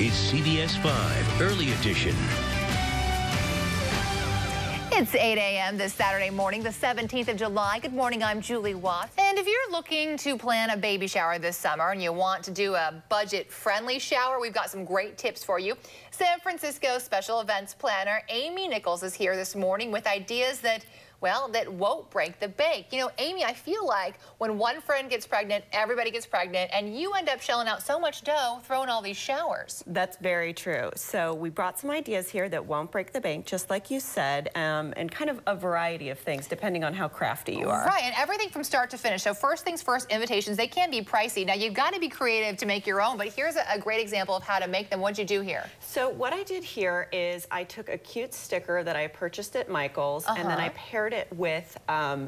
It's CBS 5 Early Edition. It's 8 a.m. this Saturday morning, the 17th of July. Good morning, I'm Julie Watts. And if you're looking to plan a baby shower this summer and you want to do a budget-friendly shower, we've got some great tips for you. San Francisco special events planner Amy Nichols is here this morning with ideas that, well, that won't break the bank. You know, Amy, I feel like when one friend gets pregnant, everybody gets pregnant, and you end up shelling out so much dough throwing all these showers. That's very true. So we brought some ideas here that won't break the bank, just like you said, and kind of a variety of things depending on how crafty you are. Right, and everything from start to finish. So first things first, invitations, they can be pricey. Now, you've got to be creative to make your own, but here's a great example of how to make them. What'd you do here? So what I did here is I took a cute sticker that I purchased at Michael's, and then I paired it with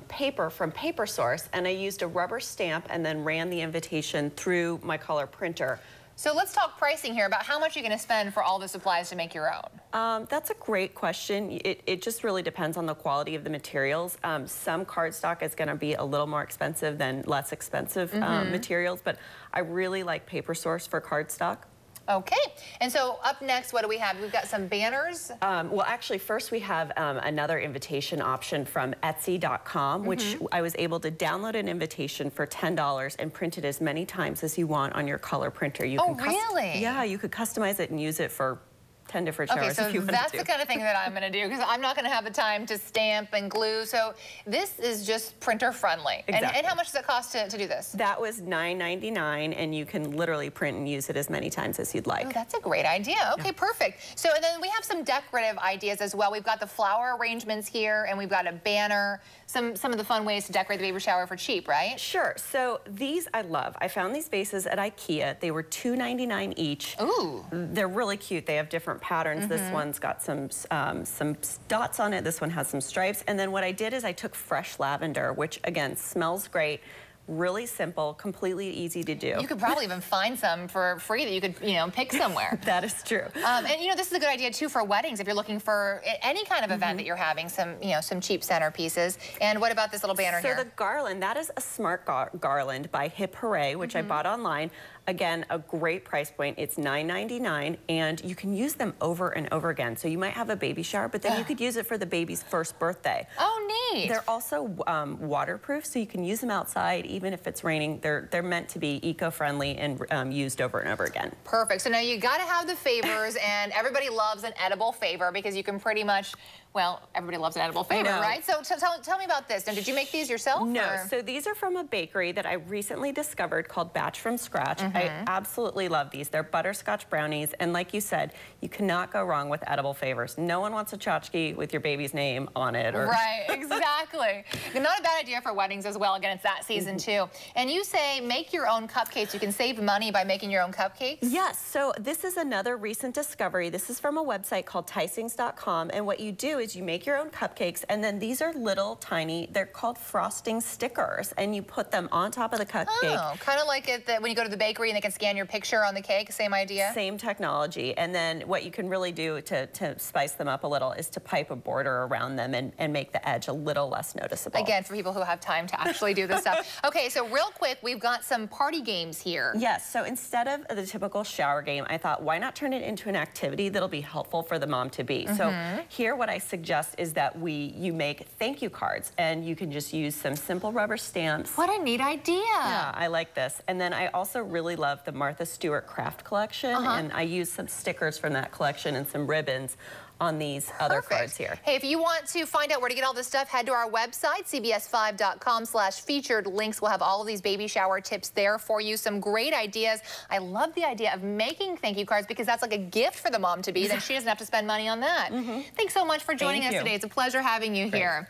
paper from Paper Source, and I used a rubber stamp and then ran the invitation through my color printer. So let's talk pricing here about how much you're going to spend for all the supplies to make your own. That's a great question. It just really depends on the quality of the materials. Some cardstock is going to be a little more expensive than less expensive materials, but I really like Paper Source for cardstock. Okay, and so up next, what do we have? We've got some banners. Well, actually, first we have another invitation option from Etsy.com, which I was able to download an invitation for $10 and print it as many times as you want on your color printer. You can really? Yeah, you could customize it and use it for 10 different showers if you want to. That's the kind of thing that I'm going to do, because I'm not going to have the time to stamp and glue. So this is just printer friendly. Exactly. And how much does it cost to do this? That was $9.99, and you can literally print and use it as many times as you'd like. Oh, that's a great idea. Okay, perfect. So, and then we have some decorative ideas as well. We've got the flower arrangements here, and we've got a banner, some of the fun ways to decorate the baby shower for cheap, right? Sure. So these I love. I found these vases at IKEA. They were $2.99 each. Ooh. They're really cute. They have different patterns. This one's got some dots on it. This one has some stripes. And then what I did is I took fresh lavender, which again smells great. Really simple, completely easy to do. You could probably even find some for free that you could, you know, pick somewhere. That is true. And you know, this is a good idea too for weddings if you're looking for any kind of event that you're having, some cheap centerpieces. And what about this little banner here? So the garland, that is a smart garland by Hip Hooray, which I bought online. Again, a great price point. It's $9.99, and you can use them over and over again. So you might have a baby shower, but then you could use it for the baby's first birthday. Oh, neat. They're also waterproof, so you can use them outside even if it's raining. They're meant to be eco-friendly and used over and over again. Perfect. So now you got to have the favors, and everybody loves an edible favor because you can pretty much, well, everybody loves an edible favor, right? So tell me about this. Now, did you make these yourself? No. Or? So these are from a bakery that I recently discovered called Batch from Scratch. I absolutely love these. They're butterscotch brownies, and like you said, you cannot go wrong with edible favors. No one wants a tchotchke with your baby's name on it. Right, exactly. Not a bad idea for weddings as well. Again, it's that season too. And you say make your own cupcakes. You can save money by making your own cupcakes? Yes. So this is another recent discovery. This is from a website called Tysings.com, and what you do is you make your own cupcakes, and then these are little tiny, they're called frosting stickers, and you put them on top of the cupcake. Oh, kind of like when you go to the bakery and they can scan your picture on the cake, same idea? Same technology. And then what you can really do to spice them up a little is to pipe a border around them and make the edge a little less noticeable. Again, for people who have time to actually do this stuff. Okay, so real quick, we've got some party games here. Yes, so instead of the typical shower game, I thought, why not turn it into an activity that'll be helpful for the mom-to-be? So here what I suggest is that you make thank you cards, and you can just use some simple rubber stamps. What a neat idea. Yeah, I like this. And then I also really love the Martha Stewart craft collection, and I used some stickers from that collection and some ribbons on these other cards here. Hey, if you want to find out where to get all this stuff, head to our website, cbs5.com/featured links. We'll have all of these baby shower tips there for you. Some great ideas. I love the idea of making thank you cards because that's like a gift for the mom-to-be. Then she doesn't have to spend money on that. Thanks so much for joining us today. It's a pleasure having you here.